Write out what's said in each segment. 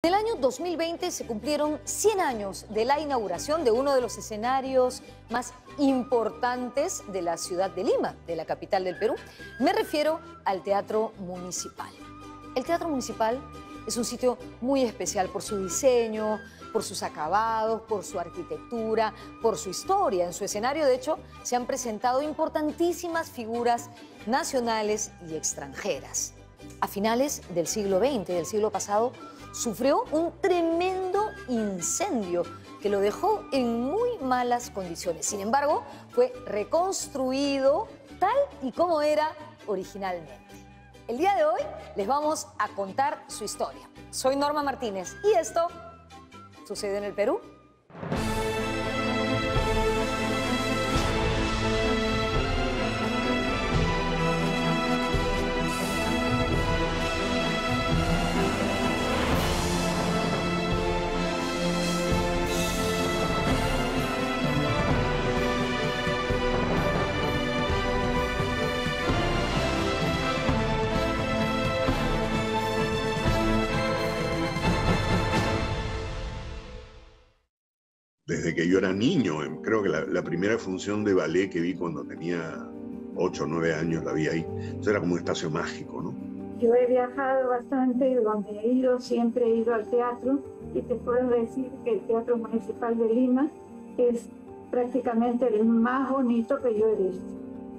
En el año 2020 se cumplieron 100 años de la inauguración de uno de los escenarios más importantes de la ciudad de Lima, de la capital del Perú. Me refiero al Teatro Municipal. El Teatro Municipal es un sitio muy especial por su diseño, por sus acabados, por su arquitectura, por su historia. En su escenario, de hecho, se han presentado importantísimas figuras nacionales y extranjeras. A finales del siglo XX, del siglo pasado, sufrió un tremendo incendio que lo dejó en muy malas condiciones. Sin embargo, fue reconstruido tal y como era originalmente. El día de hoy les vamos a contar su historia. Soy Norma Martínez y esto sucede en el Perú. Desde que yo era niño, creo que la primera función de ballet que vi cuando tenía 8 o 9 años la vi ahí. Eso era como un espacio mágico, ¿no? Yo he viajado bastante, donde he ido, siempre he ido al teatro, y te puedo decir que el Teatro Municipal de Lima es prácticamente el más bonito que yo he visto.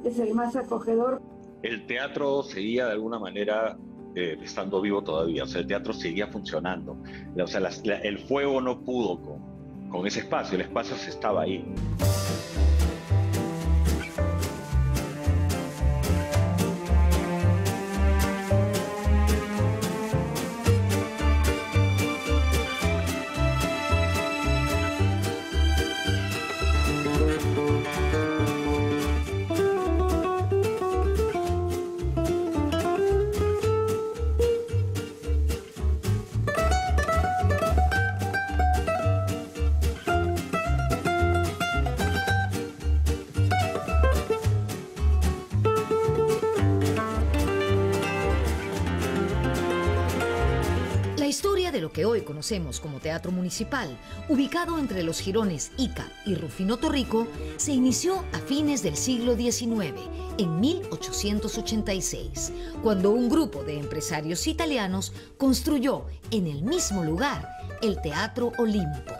Es el más acogedor. El teatro seguía de alguna manera estando vivo todavía, o sea, el teatro seguía funcionando. O sea, el fuego no pudo con ese espacio, el espacio se estaba ahí. La historia de lo que hoy conocemos como Teatro Municipal, ubicado entre los jirones Ica y Rufino Torrico, se inició a fines del siglo XIX, en 1886, cuando un grupo de empresarios italianos construyó en el mismo lugar el Teatro Olimpo.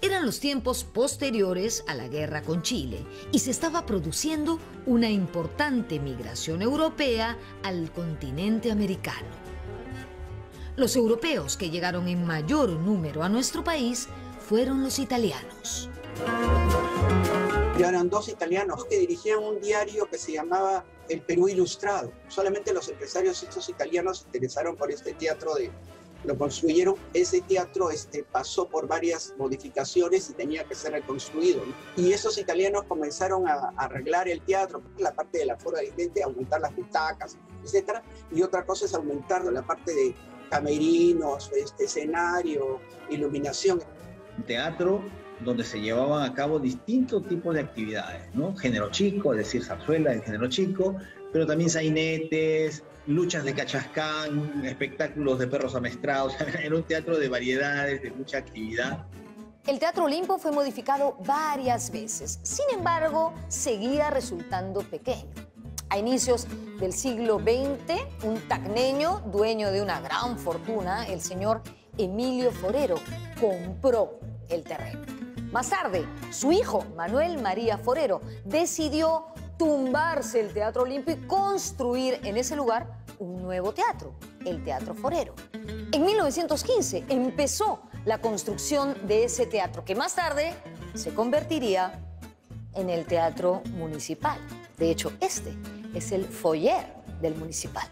Eran los tiempos posteriores a la guerra con Chile y se estaba produciendo una importante migración europea al continente americano. Los europeos que llegaron en mayor número a nuestro país fueron los italianos. Eran dos italianos que dirigían un diario que se llamaba El Perú Ilustrado. Solamente los empresarios estos italianos se interesaron por este teatro lo construyeron. Ese teatro pasó por varias modificaciones y tenía que ser reconstruido, ¿no? Y esos italianos comenzaron a arreglar el teatro, la parte del aforo de gente, aumentar las butacas, etc. Y otra cosa es aumentar la parte de camerinos, escenario, iluminación. Un teatro donde se llevaban a cabo distintos tipos de actividades, ¿no? Género chico, es decir, zarzuela en género chico, pero también sainetes, luchas de cachascán, espectáculos de perros amestrados. Era un teatro de variedades, de mucha actividad. El Teatro Olimpo fue modificado varias veces, sin embargo, seguía resultando pequeño. A inicios del siglo XX, un tacneño, dueño de una gran fortuna, el señor Emilio Forero, compró el terreno. Más tarde, su hijo, Manuel María Forero, decidió tumbarse el Teatro Olimpo y construir en ese lugar un nuevo teatro, el Teatro Forero. En 1915 empezó la construcción de ese teatro, que más tarde se convertiría en el Teatro Municipal. De hecho, este es el foyer del Municipal.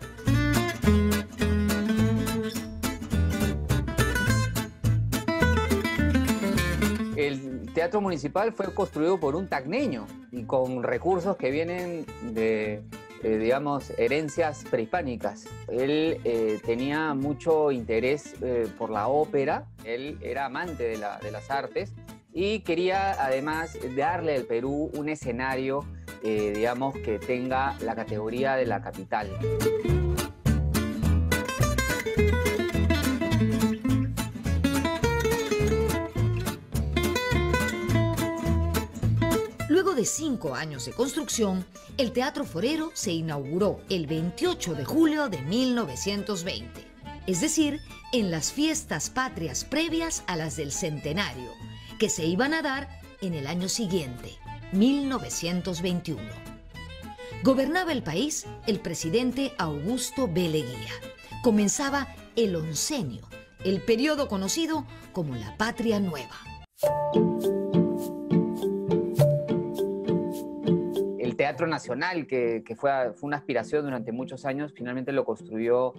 El Teatro Municipal fue construido por un tacneño y con recursos que vienen de, digamos, herencias prehispánicas. Él tenía mucho interés por la ópera, él era amante de las artes y quería además darle al Perú un escenario digamos, que tenga la categoría de la capital. Luego de 5 años de construcción, el Teatro Forero se inauguró el 28 de julio de 1920, es decir, en las fiestas patrias previas a las del centenario, que se iban a dar en el año siguiente, 1921. Gobernaba el país el presidente Augusto B. Leguía. Comenzaba el oncenio, el periodo conocido como la Patria Nueva. El Teatro Nacional, que fue una aspiración durante muchos años, finalmente lo construyó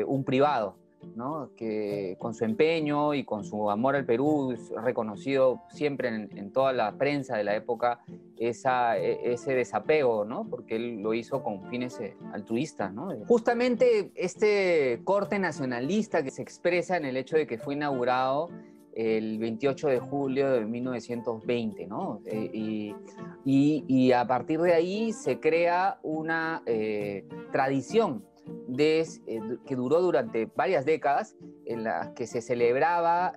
un privado, ¿no? Que con su empeño y con su amor al Perú, es reconocido siempre en toda la prensa de la época ese desapego, ¿no? Porque él lo hizo con fines altruistas, ¿no? Justamente este corte nacionalista que se expresa en el hecho de que fue inaugurado el 28 de julio de 1920, ¿no? Y a partir de ahí se crea una tradición que duró durante varias décadas, en las que se celebraba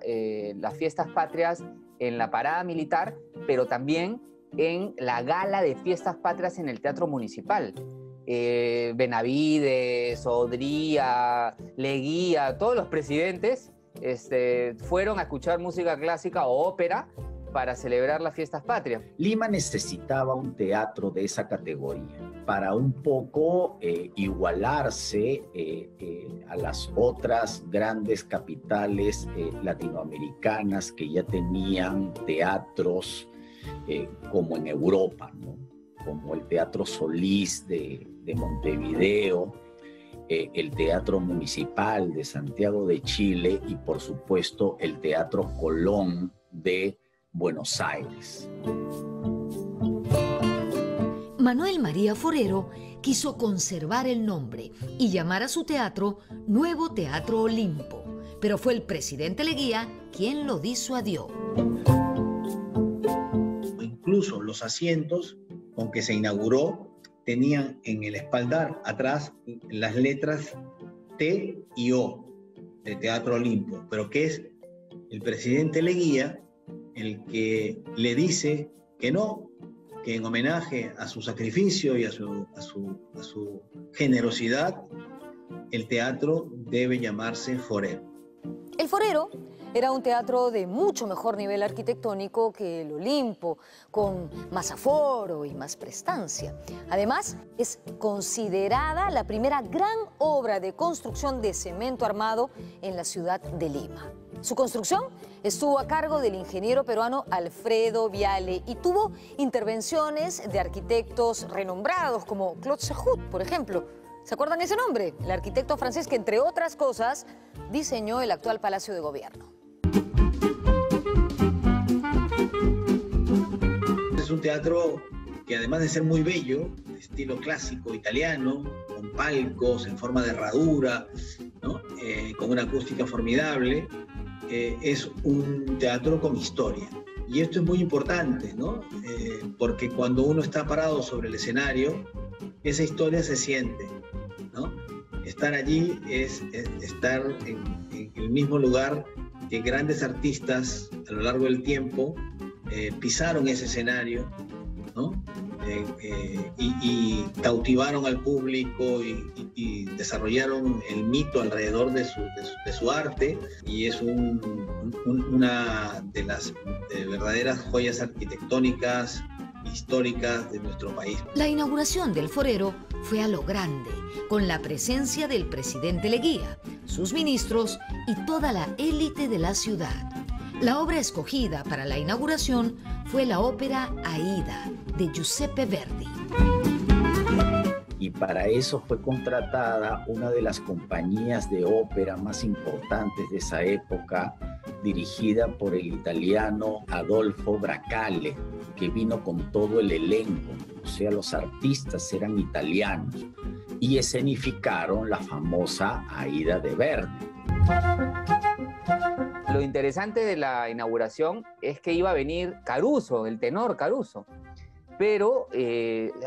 las fiestas patrias en la parada militar, pero también en la gala de fiestas patrias en el Teatro Municipal. Benavides, Odría, Leguía, todos los presidentes fueron a escuchar música clásica o ópera para celebrar las fiestas patrias. Lima necesitaba un teatro de esa categoría para un poco igualarse a las otras grandes capitales latinoamericanas que ya tenían teatros como en Europa, ¿no? Como el Teatro Solís de Montevideo, el Teatro Municipal de Santiago de Chile y, por supuesto, el Teatro Colón de Buenos Aires. Manuel María Forero quiso conservar el nombre y llamar a su teatro Nuevo Teatro Olimpo, pero fue el presidente Leguía quien lo disuadió. Incluso los asientos con que se inauguró tenían en el espaldar atrás las letras T y O de Teatro Olimpo, pero que es el presidente Leguía el que le dice que no, que en homenaje a su sacrificio y a su generosidad, el teatro debe llamarse Forero. El Forero era un teatro de mucho mejor nivel arquitectónico que el Olimpo, con más aforo y más prestancia. Además, es considerada la primera gran obra de construcción de cemento armado en la ciudad de Lima. Su construcción estuvo a cargo del ingeniero peruano Alfredo Viale y tuvo intervenciones de arquitectos renombrados como Claude Sehut, por ejemplo. ¿Se acuerdan ese nombre? El arquitecto francés que, entre otras cosas, diseñó el actual Palacio de Gobierno. Es un teatro que, además de ser muy bello, de estilo clásico italiano, con palcos en forma de herradura, ¿no? Con una acústica formidable, es un teatro con historia. Y esto es muy importante, ¿no? Porque cuando uno está parado sobre el escenario, esa historia se siente, ¿no? Estar allí es estar en el mismo lugar que grandes artistas a lo largo del tiempo pisaron ese escenario, ¿no? Y cautivaron al público y desarrollaron el mito alrededor de su arte, y es una de las verdaderas joyas arquitectónicas históricas de nuestro país. La inauguración del Forero fue a lo grande, con la presencia del presidente Leguía, sus ministros y toda la élite de la ciudad. La obra escogida para la inauguración fue la ópera Aida, de Giuseppe Verdi. Y para eso fue contratada una de las compañías de ópera más importantes de esa época, dirigida por el italiano Adolfo Bracale, que vino con todo el elenco, o sea, los artistas eran italianos, y escenificaron la famosa Aida de Verdi. Lo interesante de la inauguración es que iba a venir Caruso, el tenor Caruso. pero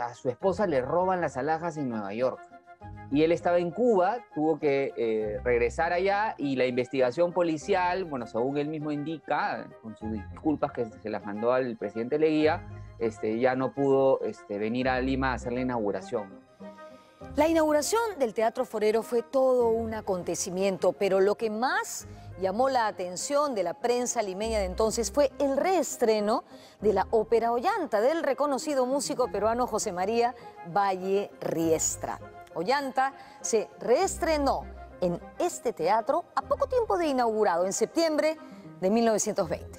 a su esposa le roban las alhajas en Nueva York. Y él estaba en Cuba, tuvo que regresar allá y la investigación policial, bueno, según él mismo indica, con sus disculpas que se las mandó al presidente Leguía, ya no pudo venir a Lima a hacer la inauguración. La inauguración del Teatro Forero fue todo un acontecimiento, pero lo que más llamó la atención de la prensa limeña de entonces fue el reestreno de la ópera Ollanta del reconocido músico peruano José María Valle Riestra. Ollanta se reestrenó en este teatro a poco tiempo de inaugurado, en septiembre de 1920.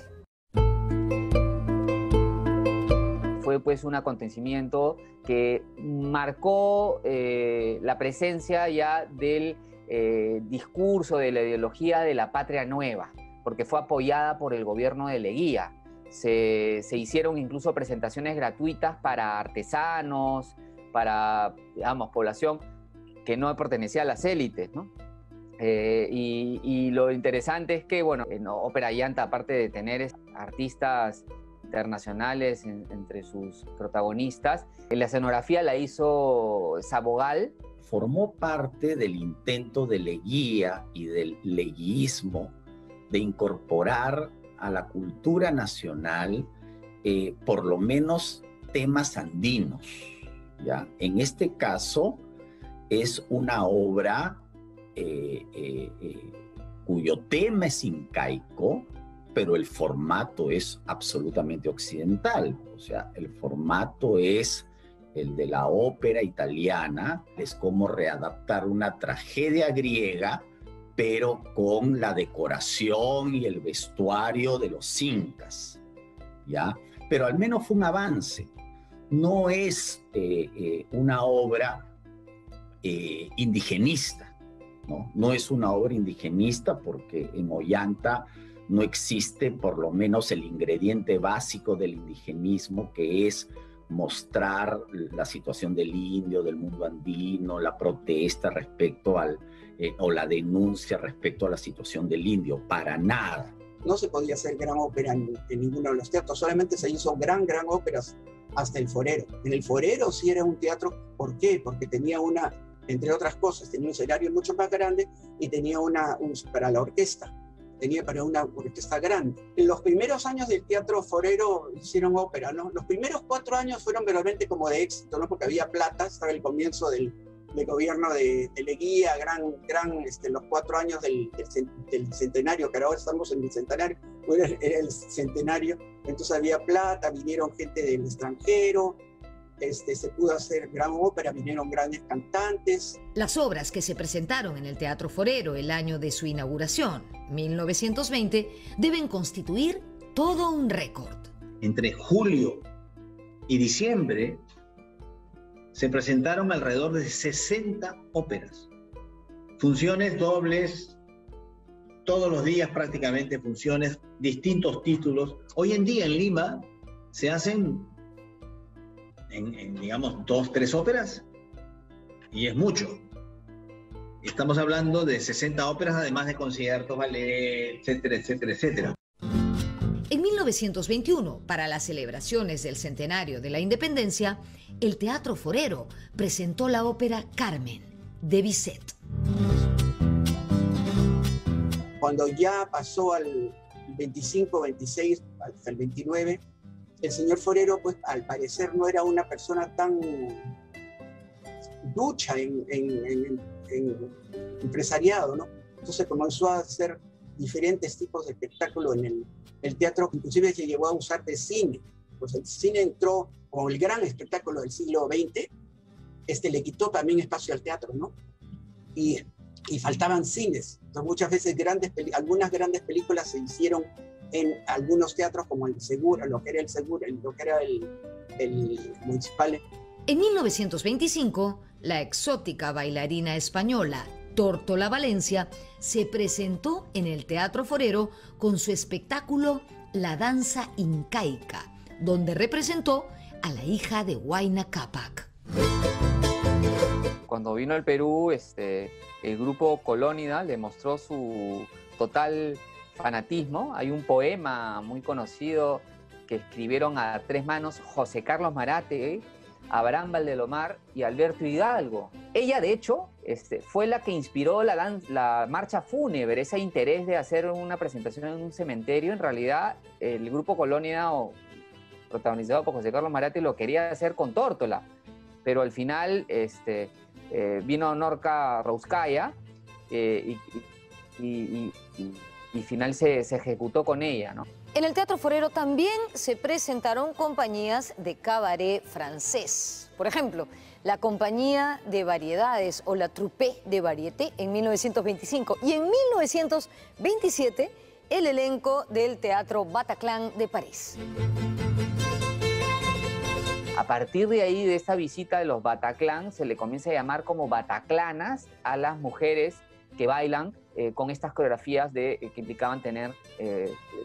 Fue pues un acontecimiento que marcó la presencia ya del discurso, de la ideología de la patria nueva, porque fue apoyada por el gobierno de Leguía. Se hicieron incluso presentaciones gratuitas para artesanos, para, digamos, población que no pertenecía a las élites, ¿no? Y lo interesante es que, bueno, en Ópera Ollanta, aparte de tener artistas internacionales entre sus protagonistas, la escenografía la hizo Sabogal. Formó parte del intento de Leguía y del leguismo de incorporar a la cultura nacional por lo menos temas andinos, ¿ya? En este caso es una obra cuyo tema es incaico, pero el formato es absolutamente occidental. O sea, el formato es el de la ópera italiana, es como readaptar una tragedia griega, pero con la decoración y el vestuario de los incas, ¿ya? Pero al menos fue un avance. No es una obra indigenista, ¿no? No es una obra indigenista porque en Ollanta no existe por lo menos el ingrediente básico del indigenismo, que es mostrar la situación del indio, del mundo andino, la protesta respecto o la denuncia respecto a la situación del indio, para nada. No se podía hacer gran ópera en ninguno de los teatros, solamente se hizo gran óperas hasta el Forero. En el Forero sí era un teatro, ¿por qué? Porque tenía entre otras cosas, tenía un escenario mucho más grande y tenía para la orquesta. Tenía para una orquesta grande. En los primeros años del Teatro Forero hicieron ópera, ¿no? Los primeros 4 años fueron realmente como de éxito, ¿no? Porque había plata, estaba el comienzo del gobierno de Leguía, los 4 años del centenario, que ahora estamos en el centenario, era el centenario, entonces había plata, vinieron gente del extranjero, se pudo hacer gran ópera, vinieron grandes cantantes. Las obras que se presentaron en el Teatro Forero el año de su inauguración, 1920, deben constituir todo un récord. Entre julio y diciembre se presentaron alrededor de 60 óperas. Funciones dobles, todos los días prácticamente funciones, distintos títulos. Hoy en día en Lima se hacen digamos, 2, 3 óperas, y es mucho. Estamos hablando de 60 óperas, además de conciertos, ballet, etcétera, etcétera, etcétera. En 1921, para las celebraciones del centenario de la independencia, el Teatro Forero presentó la ópera Carmen, de Bizet. Cuando ya pasó al 25, 26, hasta el 29, el señor Forero, pues al parecer no era una persona tan ducha en empresariado, ¿no? Entonces comenzó a hacer diferentes tipos de espectáculos en el teatro, inclusive se llegó a usar de cine. Pues el cine entró como el gran espectáculo del siglo XX, le quitó también espacio al teatro, ¿no? Y faltaban cines. Entonces muchas veces algunas grandes películas se hicieron en algunos teatros como el Segura, lo que era el municipal. En 1925, la exótica bailarina española Tórtola Valencia se presentó en el Teatro Forero con su espectáculo La Danza Incaica, donde representó a la hija de Huayna Cápac. Cuando vino al Perú, el grupo Colónida le mostró su total fanatismo. Hay un poema muy conocido que escribieron a tres manos José Carlos Marate, Abraham Valdelomar y Alberto Hidalgo. Ella, de hecho, fue la que inspiró la marcha fúnebre, ese interés de hacer una presentación en un cementerio. En realidad, el Grupo Colonia, protagonizado por José Carlos Marate, lo quería hacer con Tórtola, pero al final vino Norca Rouskaya y final se ejecutó con ella, ¿no? En el Teatro Forero también se presentaron compañías de cabaret francés. Por ejemplo, la Compañía de Variedades o la Troupe de Variété en 1925 y en 1927 el elenco del Teatro Bataclan de París. A partir de ahí, de esta visita de los Bataclan, se le comienza a llamar como bataclanas a las mujeres que bailan con estas coreografías que implicaban tener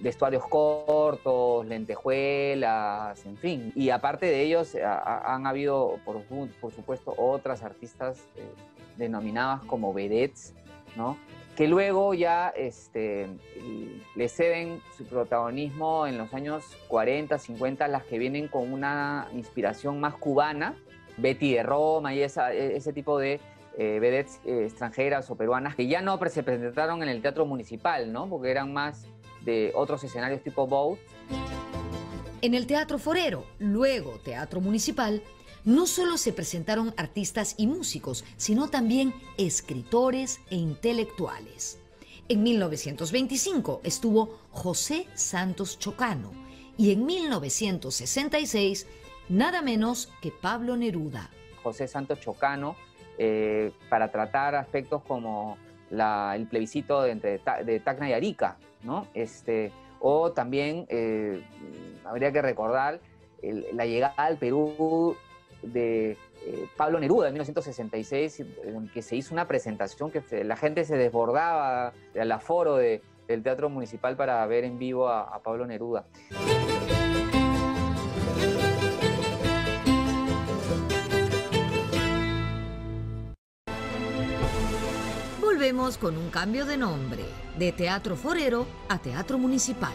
vestuarios cortos, lentejuelas, en fin. Y aparte de ellos, han habido, por supuesto, otras artistas denominadas como vedettes, ¿no? Que luego ya le ceden su protagonismo en los años 40, 50, las que vienen con una inspiración más cubana, Betty de Roma y ese tipo de vedettes extranjeras o peruanas que ya no se presentaron en el Teatro Municipal, ¿no? Porque eran más de otros escenarios tipo Boat. En el Teatro Forero, luego Teatro Municipal, no solo se presentaron artistas y músicos, sino también escritores e intelectuales. En 1925 estuvo José Santos Chocano y en 1966 nada menos que Pablo Neruda. José Santos Chocano, para tratar aspectos como el plebiscito de Tacna y Arica, ¿no? O también habría que recordar la llegada al Perú de Pablo Neruda en 1966, en que se hizo una presentación que la gente se desbordaba al aforo del Teatro Municipal para ver en vivo a Pablo Neruda. Volvemos con un cambio de nombre, de Teatro Forero a Teatro Municipal.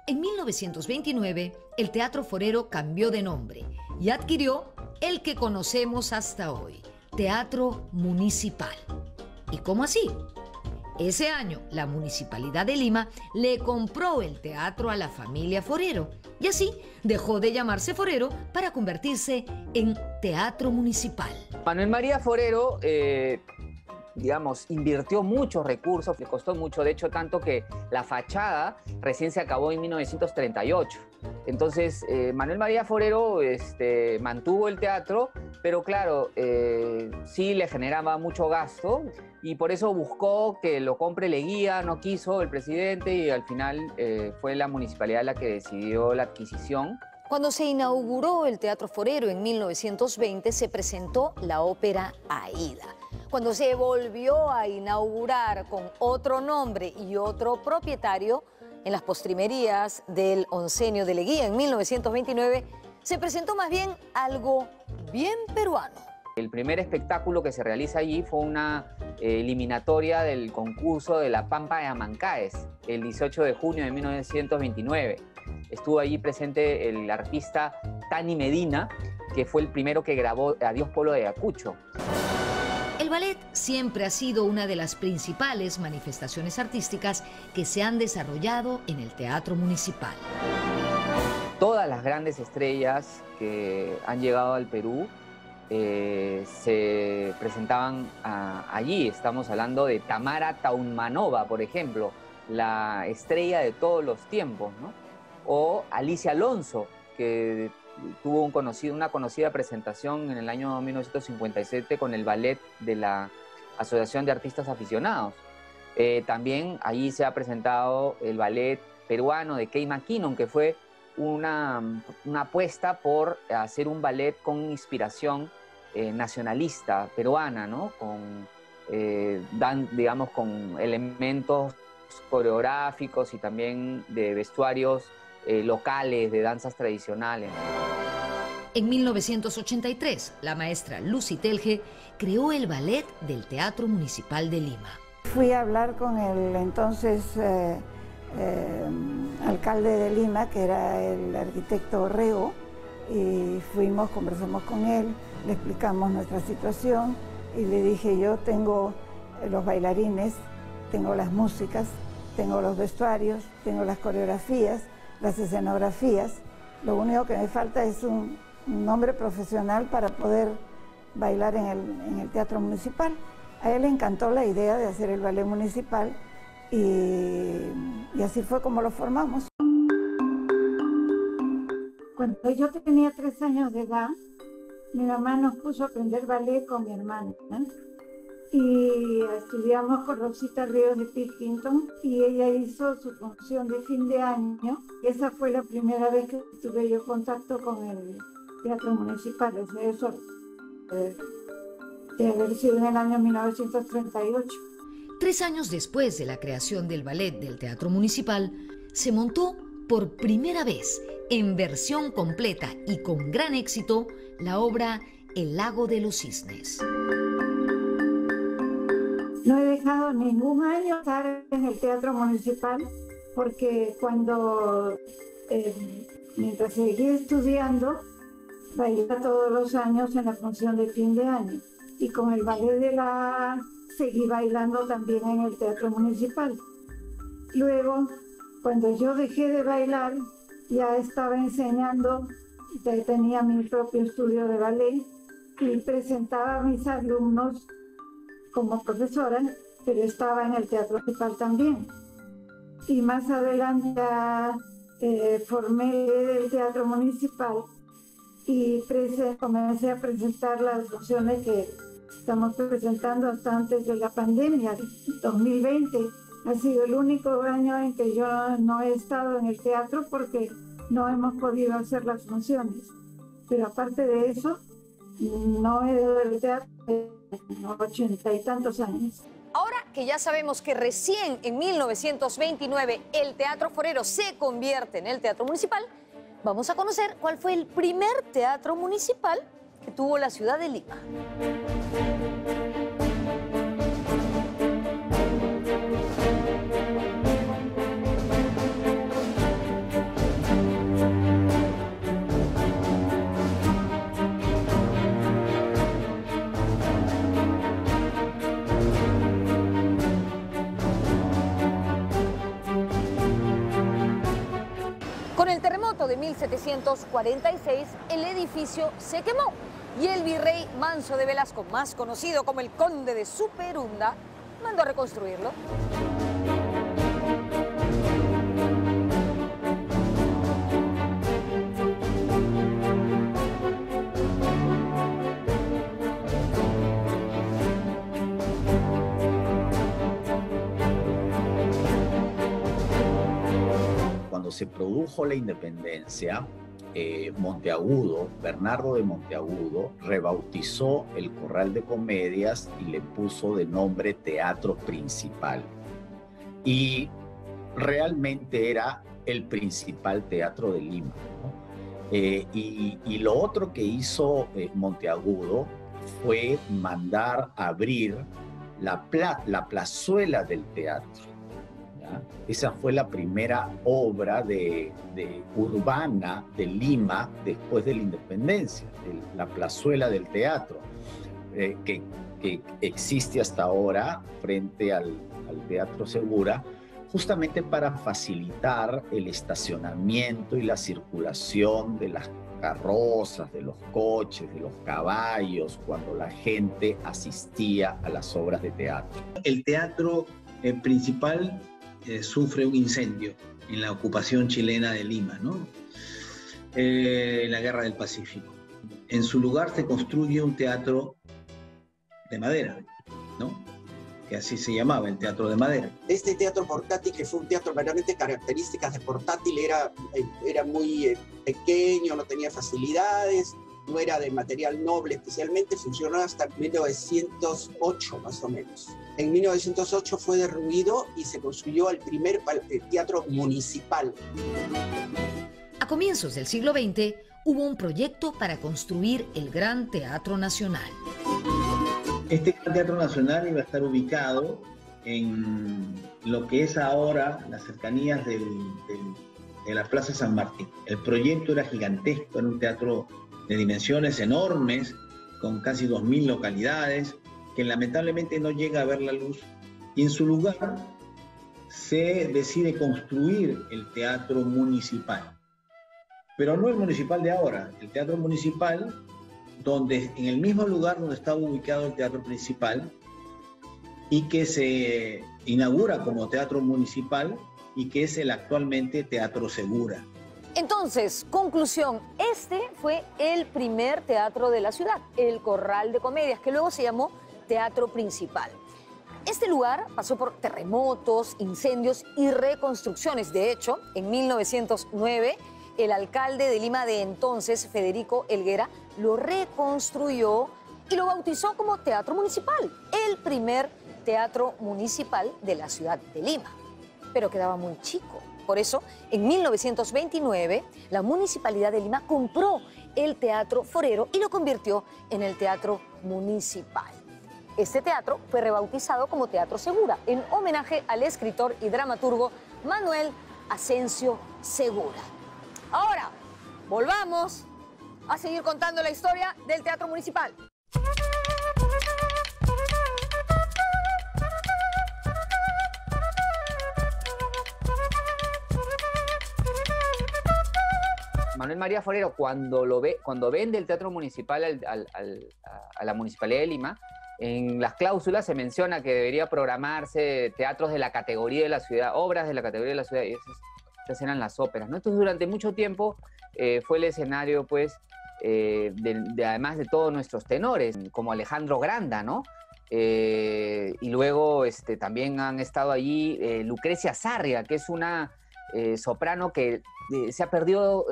En 1929, el Teatro Forero cambió de nombre y adquirió el que conocemos hasta hoy, Teatro Municipal. ¿Y cómo así? Ese año, la Municipalidad de Lima le compró el teatro a la familia Forero y así dejó de llamarse Forero para convertirse en Teatro Municipal. Manuel María Forero, invirtió muchos recursos, le costó mucho, de hecho, tanto que la fachada recién se acabó en 1938. Entonces, Manuel María Forero mantuvo el teatro, pero claro, sí le generaba mucho gasto y por eso buscó que lo compre Leguía, no quiso el presidente y al final fue la municipalidad la que decidió la adquisición. Cuando se inauguró el Teatro Forero en 1920, se presentó la ópera Aída. Cuando se volvió a inaugurar con otro nombre y otro propietario, en las postrimerías del oncenio de Leguía en 1929, se presentó más bien algo bien peruano. El primer espectáculo que se realiza allí fue una eliminatoria del concurso de La Pampa de Amancaes, el 18 de junio de 1929. Estuvo allí presente el artista Tani Medina, que fue el primero que grabó Adiós Pueblo de Ayacucho. El ballet siempre ha sido una de las principales manifestaciones artísticas que se han desarrollado en el Teatro Municipal. Todas las grandes estrellas que han llegado al Perú se presentaban allí. Estamos hablando de Tamara Taunmanova, por ejemplo, la estrella de todos los tiempos, ¿no? O Alicia Alonso, que tuvo una conocida presentación en el año 1957 con el ballet de la Asociación de Artistas Aficionados. También allí se ha presentado el ballet peruano de Kay McKinnon, que fue una apuesta por hacer un ballet con inspiración nacionalista peruana, ¿no? digamos, con elementos coreográficos y también de vestuarios locales, de danzas tradicionales. En 1983, la maestra Lucy Telge creó el ballet del Teatro Municipal de Lima. Fui a hablar con el entonces alcalde de Lima, que era el arquitecto Orrego, y conversamos con él, le explicamos nuestra situación y le dije: yo tengo los bailarines, tengo las músicas, tengo los vestuarios, tengo las coreografías, las escenografías, lo único que me falta es un nombre profesional para poder bailar en el Teatro Municipal. A él le encantó la idea de hacer el ballet municipal y así fue como lo formamos. Cuando yo tenía 3 años de edad, mi mamá nos puso a aprender ballet con mi hermana, ¿eh? Y estudiamos con Rosita Ríos de Pilkington y ella hizo su función de fin de año. Esa fue la primera vez que tuve yo contacto con el Teatro Municipal. Eso de haber sido en el año 1938. 3 años después de la creación del ballet del Teatro Municipal, se montó por primera vez, en versión completa y con gran éxito, la obra El Lago de los Cisnes. No he dejado ningún año estar en el Teatro Municipal porque mientras seguí estudiando, bailaba todos los años en la función de fin de año. Y con el ballet seguí bailando también en el Teatro Municipal. Luego, cuando yo dejé de bailar, ya estaba enseñando, ya tenía mi propio estudio de ballet y presentaba a mis alumnos como profesora, pero estaba en el Teatro Municipal también. Y más adelante formé el Teatro Municipal y comencé a presentar las funciones que estamos presentando hasta antes de la pandemia. 2020 ha sido el único año en que yo no he estado en el teatro porque no hemos podido hacer las funciones. Pero aparte de eso, no he ido al teatro en 80 y tantos años. Ahora que ya sabemos que recién en 1929 el Teatro Forero se convierte en el Teatro Municipal, vamos a conocer cuál fue el primer teatro municipal que tuvo la ciudad de Lima. Con el terremoto de 1746, el edificio se quemó y el virrey Manso de Velasco, más conocido como el Conde de Superunda, mandó a reconstruirlo. Cuando se produjo la independencia, Monteagudo, Bernardo de Monteagudo, rebautizó el Corral de Comedias y le puso de nombre Teatro Principal. Y realmente era el principal teatro de Lima, ¿no? Y lo otro que hizo Monteagudo fue mandar abrir la plazuela del teatro. Esa fue la primera obra urbana de Lima después de la independencia, la plazuela del teatro, que existe hasta ahora frente al Teatro Segura, justamente para facilitar el estacionamiento y la circulación de las carrozas, de los coches, de los caballos, cuando la gente asistía a las obras de teatro. El teatro principal sufre un incendio en la ocupación chilena de Lima, ¿no? En la Guerra del Pacífico. En su lugar se construye un teatro de madera, ¿no? Que así se llamaba, el Teatro de Madera. Este teatro portátil, que fue un teatro verdaderamente características de portátil, era muy pequeño, no tenía facilidades, no era de material noble especialmente, funcionó hasta 1908 más o menos. En 1908 fue derruido y se construyó el primer teatro municipal. A comienzos del siglo XX hubo un proyecto para construir el Gran Teatro Nacional. Este Gran Teatro Nacional iba a estar ubicado en lo que es ahora las cercanías de la Plaza San Martín. El proyecto era gigantesco, era un teatro de dimensiones enormes, con casi 2.000 localidades, que lamentablemente no llega a ver la luz, y en su lugar se decide construir el teatro municipal. Pero no el municipal de ahora, el teatro municipal, donde en el mismo lugar donde estaba ubicado el teatro principal, y que se inaugura como teatro municipal y que es el actualmente Teatro Segura. Entonces, conclusión, este fue el primer teatro de la ciudad, el Corral de Comedias, que luego se llamó Teatro Principal. Este lugar pasó por terremotos, incendios y reconstrucciones. De hecho, en 1909, el alcalde de Lima de entonces, Federico Helguera, lo reconstruyó y lo bautizó como Teatro Municipal, el primer teatro municipal de la ciudad de Lima. Pero quedaba muy chico. Por eso, en 1929, la Municipalidad de Lima compró el Teatro Forero y lo convirtió en el Teatro Municipal. Este teatro fue rebautizado como Teatro Segura, en homenaje al escritor y dramaturgo Manuel Asensio Segura. Ahora, volvamos a seguir contando la historia del Teatro Municipal. Manuel María Forero, cuando vende el Teatro Municipal a la Municipalidad de Lima, en las cláusulas se menciona que debería programarse teatros de la categoría de la ciudad, obras de la categoría de la ciudad, y esas eran las óperas, ¿no? Entonces, durante mucho tiempo fue el escenario, pues, además de todos nuestros tenores, como Alejandro Granda, ¿no? Y luego también han estado allí Lucrecia Sarria, que es una soprano que se ha perdido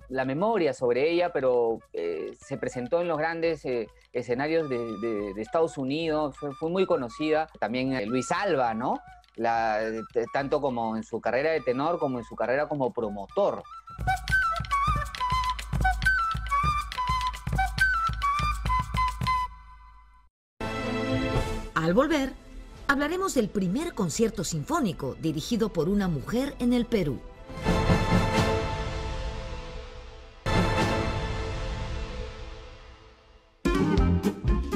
la memoria sobre ella, pero se presentó en los grandes escenarios de Estados Unidos, fue muy conocida. También Luis Alba, ¿no? Tanto como en su carrera de tenor como en su carrera como promotor. Al volver, hablaremos del primer concierto sinfónico dirigido por una mujer en el Perú.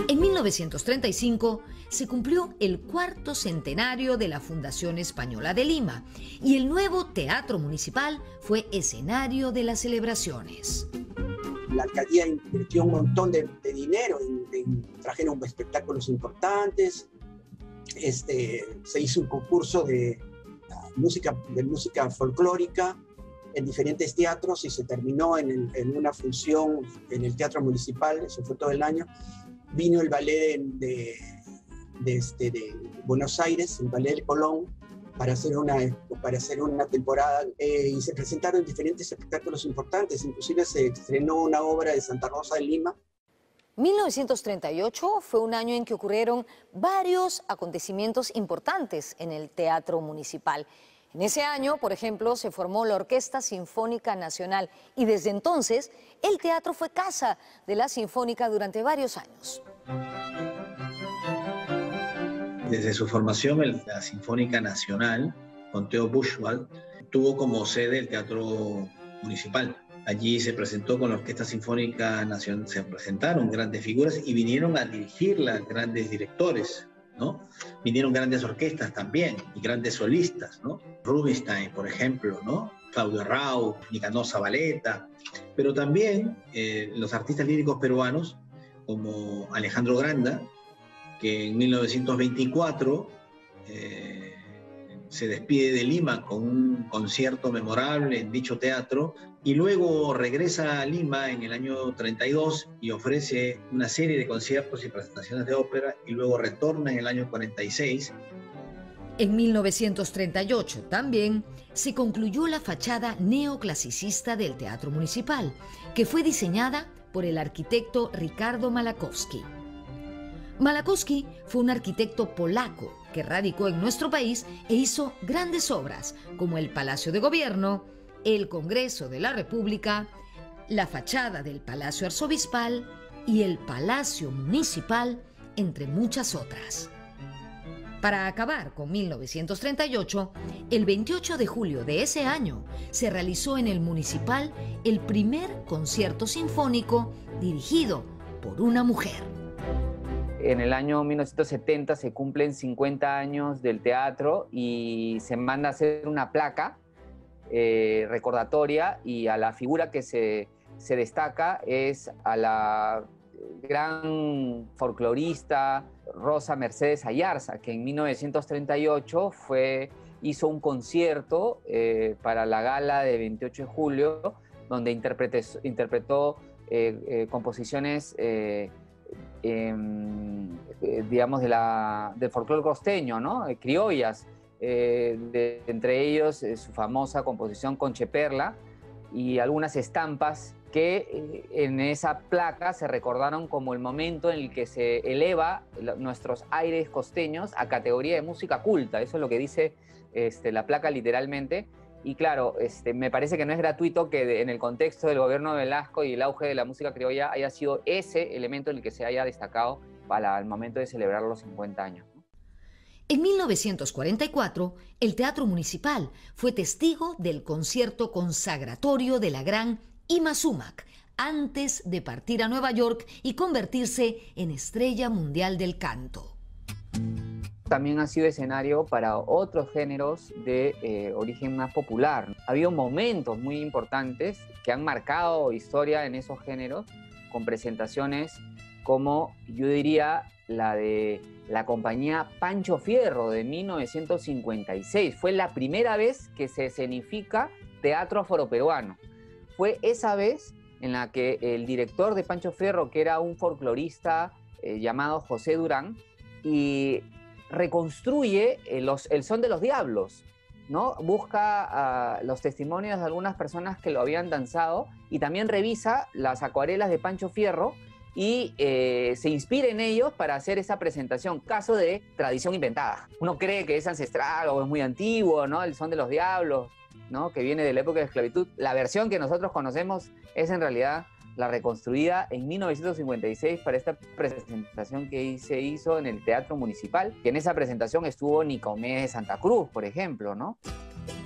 En 1935 se cumplió el 4º centenario de la Fundación Española de Lima y el nuevo Teatro Municipal fue escenario de las celebraciones. La alcaldía invirtió un montón de dinero, trajeron espectáculos importantes, se hizo un concurso de música folclórica en diferentes teatros y se terminó en una función en el Teatro Municipal, eso fue todo el año. Vino el ballet de Buenos Aires, el ballet del Colón, para hacer una temporada y se presentaron diferentes espectáculos importantes, inclusive se estrenó una obra de Santa Rosa de Lima. 1938 fue un año en que ocurrieron varios acontecimientos importantes en el Teatro Municipal. En ese año, por ejemplo, se formó la Orquesta Sinfónica Nacional y desde entonces el teatro fue casa de la Sinfónica durante varios años. Desde su formación, la Sinfónica Nacional, con Theo Buchwald, tuvo como sede el Teatro Municipal. Allí se presentó con la Orquesta Sinfónica Nacional, se presentaron grandes figuras y vinieron a dirigirla grandes directores, ¿no? Vinieron grandes orquestas también y grandes solistas, ¿no? Rubinstein, por ejemplo, ¿no? Claudio Rau, Nicanor Zabaleta, pero también los artistas líricos peruanos como Alejandro Granda, que en 1924 se despide de Lima con un concierto memorable en dicho teatro y luego regresa a Lima en el año 32 y ofrece una serie de conciertos y presentaciones de ópera y luego retorna en el año 46. En 1938 también se concluyó la fachada neoclasicista del Teatro Municipal, que fue diseñada por el arquitecto Ricardo Malakowski. Malakowski fue un arquitecto polaco que radicó en nuestro país e hizo grandes obras como el Palacio de Gobierno, el Congreso de la República, la fachada del Palacio Arzobispal y el Palacio Municipal, entre muchas otras. Para acabar con 1938, el 28 de julio de ese año se realizó en el Municipal el primer concierto sinfónico dirigido por una mujer. En el año 1970 se cumplen 50 años del teatro y se manda a hacer una placa recordatoria, y a la figura que se destaca es a la gran folclorista Rosa Mercedes Ayarza, que en 1938 hizo un concierto para la gala de 28 de julio, donde interpretó composiciones digamos del folclore costeño, ¿no? Criollas, entre ellos su famosa composición Concheperla y algunas estampas que en esa placa se recordaron como el momento en el que se eleva nuestros aires costeños a categoría de música culta. Eso es lo que dice la placa literalmente. Y claro, me parece que no es gratuito que en el contexto del gobierno de Velasco y el auge de la música criolla haya sido ese elemento en el que se haya destacado para el momento de celebrar los 50 años. En 1944, el Teatro Municipal fue testigo del concierto consagratorio de la gran Irma Sumac, antes de partir a Nueva York y convertirse en estrella mundial del canto. También ha sido escenario para otros géneros de origen más popular. Ha habido momentos muy importantes que han marcado historia en esos géneros, con presentaciones como, yo diría, la de la compañía Pancho Fierro de 1956. Fue la primera vez que se escenifica teatro afroperuano. Fue esa vez en la que el director de Pancho Fierro, que era un folclorista llamado José Durán, y reconstruye el son de los diablos, ¿no? Busca los testimonios de algunas personas que lo habían danzado y también revisa las acuarelas de Pancho Fierro y se inspira en ellos para hacer esa presentación, caso de tradición inventada. Uno cree que es ancestral o es muy antiguo, ¿no? El son de los diablos, ¿no? Que viene de la época de esclavitud. La versión que nosotros conocemos es en realidad la reconstruida en 1956 para esta presentación que se hizo en el Teatro Municipal, que en esa presentación estuvo Nicomés de Santa Cruz, por ejemplo, ¿no?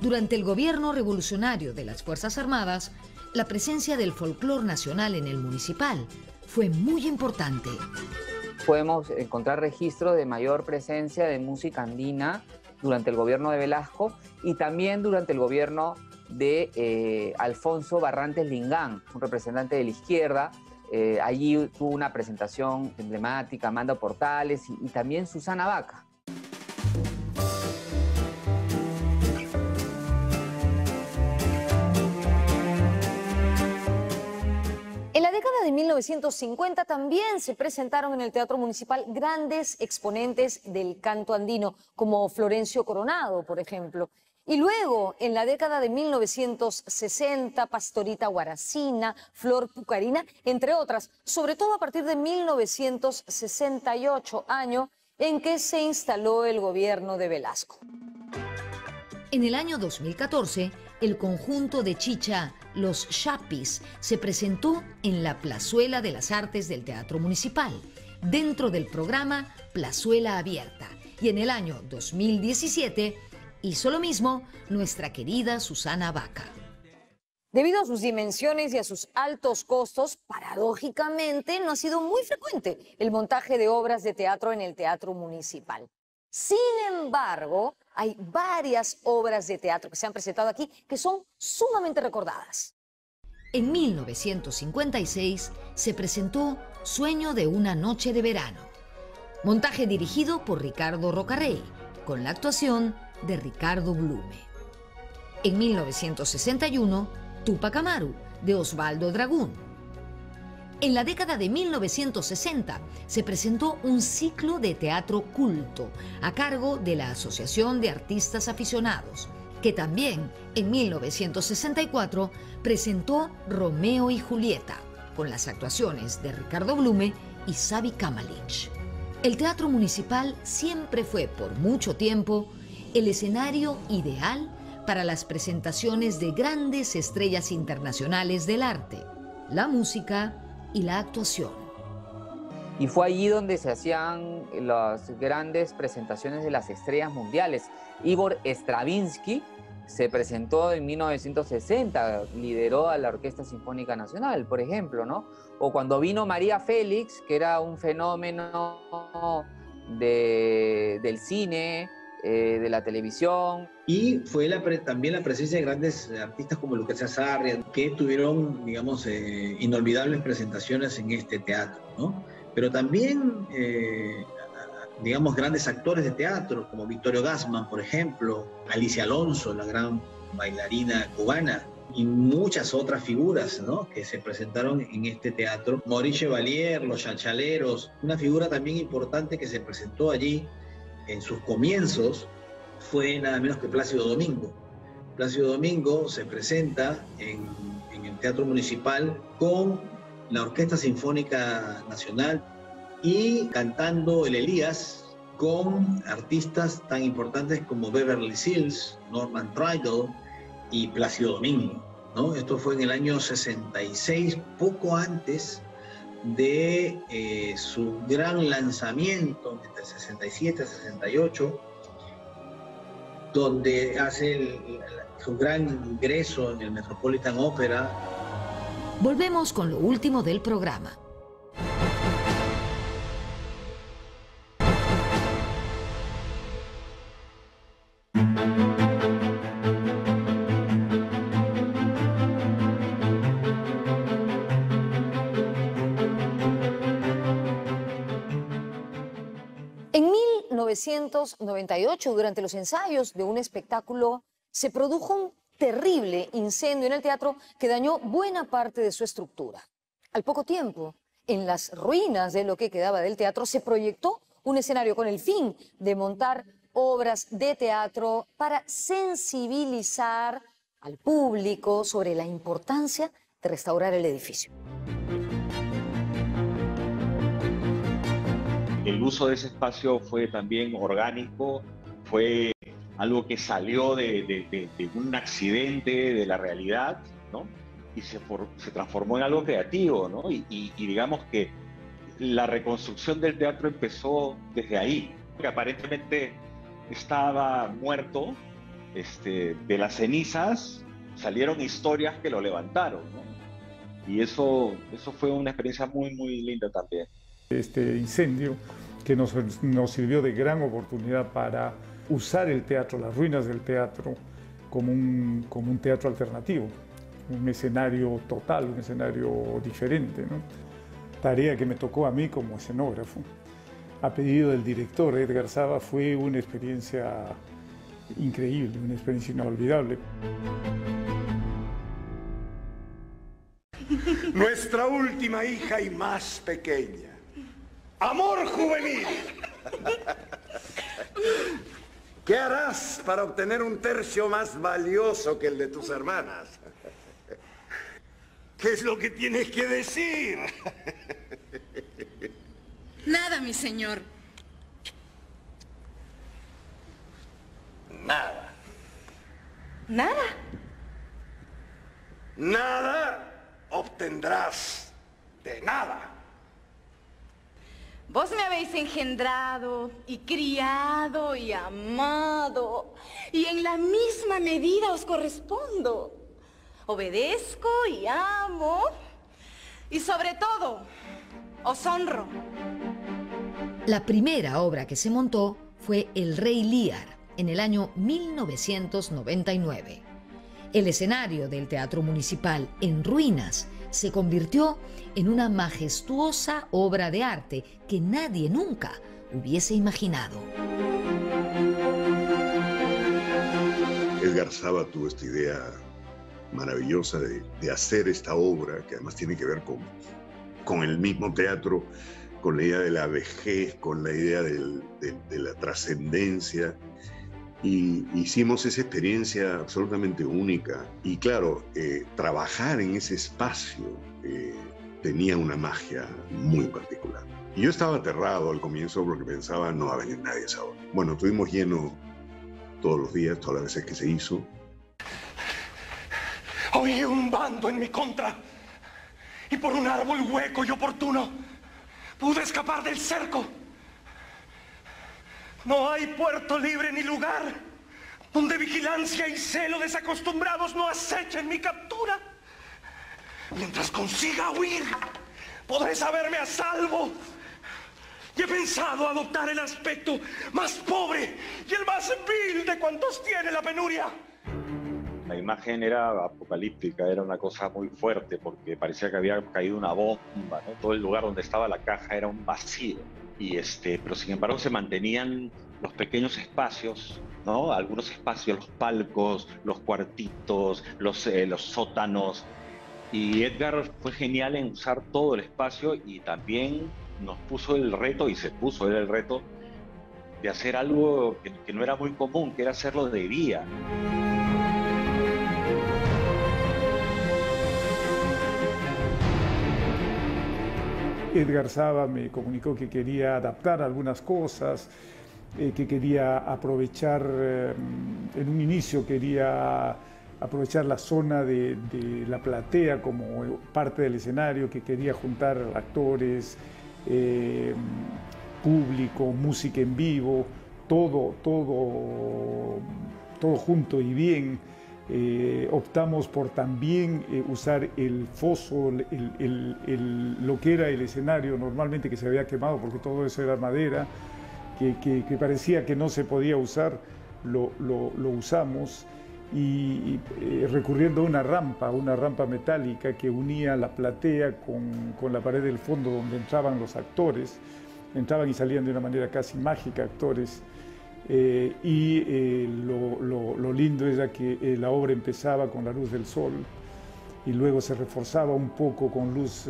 Durante el gobierno revolucionario de las Fuerzas Armadas, la presencia del folclore nacional en el Municipal fue muy importante. Podemos encontrar registros de mayor presencia de música andina durante el gobierno de Velasco y también durante el gobierno de Alfonso Barrantes Lingán, un representante de la izquierda. Allí tuvo una presentación emblemática, Amanda Portales y también Susana Baca. En la década de 1950 también se presentaron en el Teatro Municipal grandes exponentes del canto andino, como Florencio Coronado, por ejemplo. Y luego, en la década de 1960, Pastorita Guaracina, Flor Pucarina, entre otras, sobre todo a partir de 1968, año en que se instaló el gobierno de Velasco. En el año 2014, el conjunto de chicha Los Chapis se presentó en la Plazuela de las Artes del Teatro Municipal, dentro del programa Plazuela Abierta. Y en el año 2017 hizo lo mismo nuestra querida Susana Baca. Debido a sus dimensiones y a sus altos costos, paradójicamente no ha sido muy frecuente el montaje de obras de teatro en el Teatro Municipal. Sin embargo, hay varias obras de teatro que se han presentado aquí que son sumamente recordadas. En 1956 se presentó Sueño de una noche de verano, montaje dirigido por Ricardo Rocarrey, con la actuación de Ricardo Blume. En 1961, Tupac Amaru, de Osvaldo Dragún. En la década de 1960 se presentó un ciclo de teatro culto a cargo de la Asociación de Artistas Aficionados, que también en 1964 presentó Romeo y Julieta. con las actuaciones de Ricardo Blume y Savi Kamalich. El Teatro Municipal siempre fue por mucho tiempo el escenario ideal para las presentaciones de grandes estrellas internacionales del arte, la música y la actuación. Y fue allí donde se hacían las grandes presentaciones de las estrellas mundiales. Igor Stravinsky se presentó en 1960, lideró a la Orquesta Sinfónica Nacional, por ejemplo, ¿no? O cuando vino María Félix, que era un fenómeno del cine, de la televisión. Y fue también la presencia de grandes artistas como Lucrecia Sarria, que tuvieron, digamos, inolvidables presentaciones en este teatro, ¿no? Pero también, digamos, grandes actores de teatro, como Victorio Gassman, por ejemplo, Alicia Alonso, la gran bailarina cubana, y muchas otras figuras, ¿no?, que se presentaron en este teatro. Maurice Chevalier, los Chalchaleros, una figura también importante que se presentó allí en sus comienzos fue nada menos que Plácido Domingo. Plácido Domingo se presenta en el Teatro Municipal con la Orquesta Sinfónica Nacional y cantando el Elías con artistas tan importantes como Beverly Sills, Norman Tridle y Plácido Domingo, ¿no? Esto fue en el año 66, poco antes de su gran lanzamiento, entre 67 y 68, donde hace su gran ingreso en el Metropolitan Opera. Volvemos con lo último del programa. En 1998, durante los ensayos de un espectáculo, se produjo un terrible incendio en el teatro que dañó buena parte de su estructura. Al poco tiempo, en las ruinas de lo que quedaba del teatro, se proyectó un escenario con el fin de montar obras de teatro para sensibilizar al público sobre la importancia de restaurar el edificio. El uso de ese espacio fue también orgánico, fue algo que salió de un accidente de la realidad, ¿no? Y se transformó en algo creativo, ¿no? Y digamos que la reconstrucción del teatro empezó desde ahí, que aparentemente estaba muerto, de las cenizas salieron historias que lo levantaron, ¿no? Y eso fue una experiencia muy, muy linda también. Este incendio que nos sirvió de gran oportunidad para usar el teatro, las ruinas del teatro, como un teatro alternativo, un escenario total, un escenario diferente, ¿no? Tarea que me tocó a mí como escenógrafo. A pedido del director Edgar Saba, fue una experiencia increíble, una experiencia inolvidable. Nuestra última hija y más pequeña. Amor juvenil. ¿Qué harás para obtener un tercio más valioso que el de tus hermanas? ¿Qué es lo que tienes que decir? Nada, mi señor. Nada. ¿Nada? Nada obtendrás de nada. Vos me habéis engendrado y criado y amado, y en la misma medida os correspondo. Obedezco y amo, y sobre todo, os honro. La primera obra que se montó fue El Rey Lear, en el año 1999. El escenario del Teatro Municipal, en ruinas, se convirtió en una majestuosa obra de arte que nadie nunca hubiese imaginado. Edgar Saba tuvo esta idea maravillosa de hacer esta obra, que además tiene que ver con el mismo teatro, con la idea de la vejez, con la idea de la trascendencia. Y hicimos esa experiencia absolutamente única. Y claro, trabajar en ese espacio tenía una magia muy particular. Y yo estaba aterrado al comienzo porque pensaba, no va a venir nadie a esa hora. Bueno, estuvimos llenos todos los días, todas las veces que se hizo. Oí un bando en mi contra y por un árbol hueco y oportuno pude escapar del cerco. No hay puerto libre ni lugar donde vigilancia y celo desacostumbrados no acechen mi captura. Mientras consiga huir, podré saberme a salvo. Y he pensado adoptar el aspecto más pobre y el más vil de cuantos tiene la penuria. La imagen era apocalíptica, era una cosa muy fuerte porque parecía que había caído una bomba, ¿no? Todo el lugar donde estaba la caja era un vacío. Pero sin embargo se mantenían los pequeños espacios, ¿no? Algunos espacios, los palcos, los cuartitos, los sótanos. Y Edgar fue genial en usar todo el espacio y también nos puso el reto, y se puso él el reto, de hacer algo que no era muy común, que era hacerlo de día. Edgar Saba me comunicó que quería adaptar algunas cosas, que quería aprovechar, en un inicio quería aprovechar la zona de la platea como parte del escenario, que quería juntar actores, público, música en vivo, todo junto y bien. Optamos por también usar el foso, lo que era el escenario normalmente que se había quemado, porque todo eso era madera, que parecía que no se podía usar, lo usamos, y recurriendo a una rampa metálica que unía la platea con la pared del fondo donde entraban los actores, entraban y salían de una manera casi mágica actores. Lo lindo era que la obra empezaba con la luz del sol y luego se reforzaba un poco con luz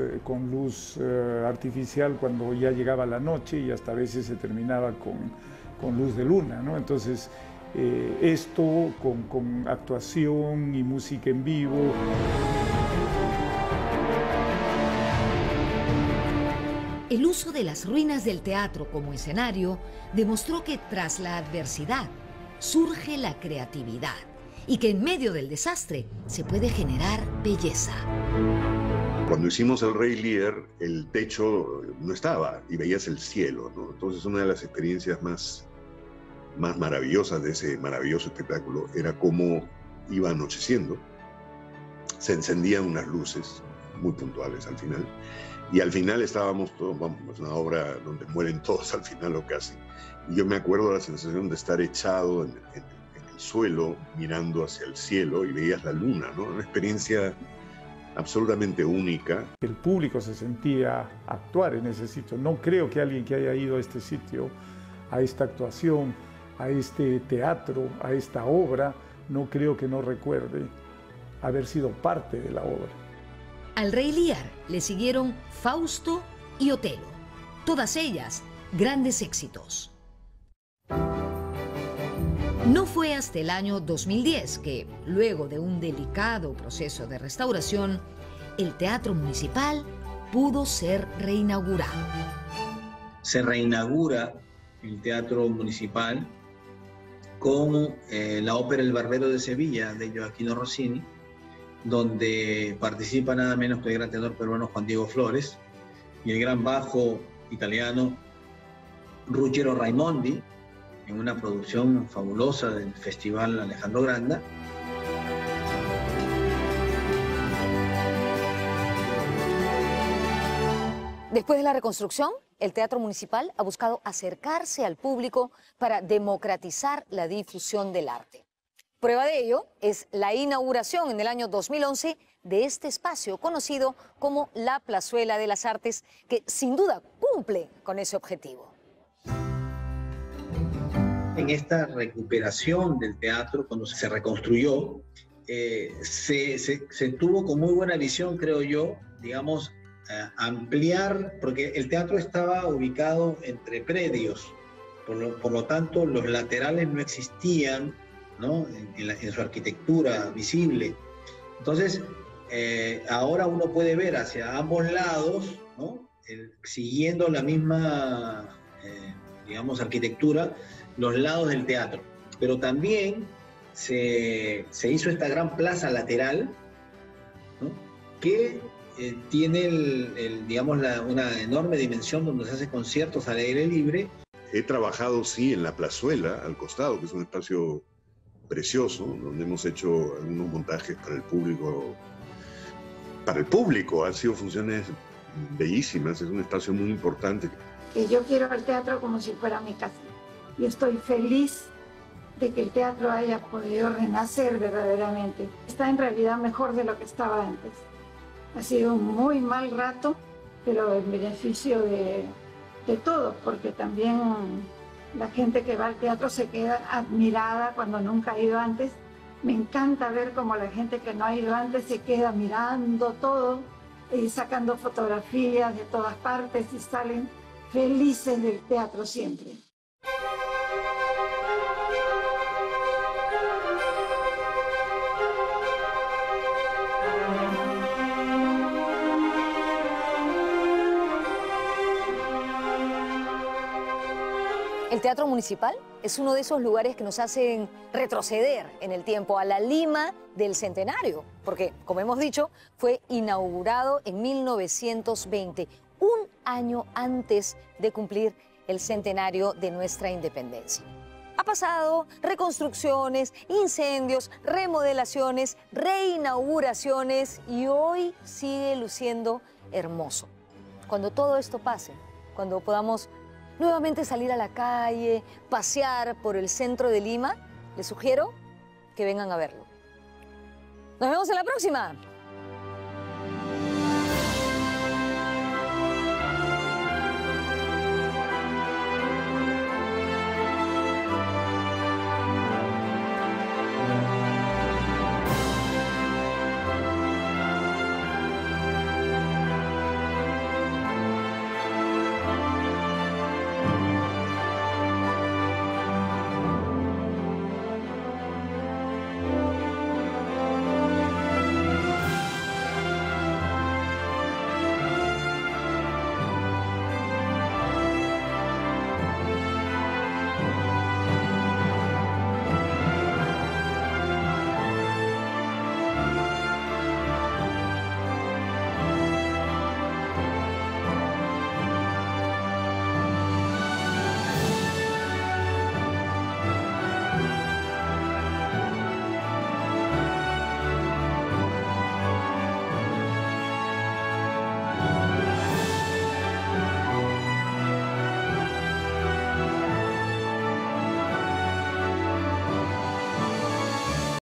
artificial cuando ya llegaba la noche, y hasta a veces se terminaba con luz de luna, ¿no? Entonces esto con actuación y música en vivo. El uso de las ruinas del teatro como escenario demostró que tras la adversidad surge la creatividad y que en medio del desastre se puede generar belleza. Cuando hicimos El Rey Lear, el techo no estaba y veías el cielo, ¿no? Entonces una de las experiencias más maravillosas de ese maravilloso espectáculo era cómo iba anocheciendo, se encendían unas luces muy puntuales al final, y al final estábamos todos, es una obra donde mueren todos al final o casi, y yo me acuerdo de la sensación de estar echado en el suelo mirando hacia el cielo y veías la luna, ¿no? Una experiencia absolutamente única. El público se sentía actuar en ese sitio. No creo que alguien que haya ido a este sitio, a esta actuación, a este teatro, a esta obra, no creo que no recuerde haber sido parte de la obra. Al Rey Lear le siguieron Fausto y Otelo, todas ellas grandes éxitos. No fue hasta el año 2010 que, luego de un delicado proceso de restauración, el Teatro Municipal pudo ser reinaugurado. Se reinaugura el Teatro Municipal con la ópera El Barbero de Sevilla, de Gioachino Rossini, donde participa nada menos que el gran tenor peruano Juan Diego Flores y el gran bajo italiano Ruggero Raimondi, en una producción fabulosa del Festival Alejandro Granda. Después de la reconstrucción, el Teatro Municipal ha buscado acercarse al público para democratizar la difusión del arte. Prueba de ello es la inauguración en el año 2011 de este espacio conocido como la Plazuela de las Artes, que sin duda cumple con ese objetivo. En esta recuperación del teatro, cuando se reconstruyó, se tuvo con muy buena visión, creo yo, digamos, ampliar, porque el teatro estaba ubicado entre predios, por lo tanto los laterales no existían, ¿no? en su arquitectura visible. Entonces ahora uno puede ver hacia ambos lados, ¿no? Siguiendo la misma, digamos, arquitectura, los lados del teatro. Pero también se hizo esta gran plaza lateral, ¿no? Que tiene, digamos, una enorme dimensión donde se hacen conciertos al aire libre. He trabajado, sí, en la plazuela, al costado, que es un espacio precioso, donde hemos hecho algunos montajes para el público. Para el público han sido funciones bellísimas, es un espacio muy importante. Yo quiero el teatro como si fuera mi casa. Y estoy feliz de que el teatro haya podido renacer verdaderamente. Está en realidad mejor de lo que estaba antes. Ha sido un muy mal rato, pero en beneficio de todos, porque también la gente que va al teatro se queda admirada cuando nunca ha ido antes. Me encanta ver cómo la gente que no ha ido antes se queda mirando todo y sacando fotografías de todas partes y salen felices del teatro siempre. El Teatro Municipal es uno de esos lugares que nos hacen retroceder en el tiempo a la Lima del centenario, porque, como hemos dicho, fue inaugurado en 1920, un año antes de cumplir el centenario de nuestra independencia. Ha pasado reconstrucciones, incendios, remodelaciones, reinauguraciones y hoy sigue luciendo hermoso. Cuando todo esto pase, cuando podamos nuevamente salir a la calle, pasear por el centro de Lima, les sugiero que vengan a verlo. Nos vemos en la próxima.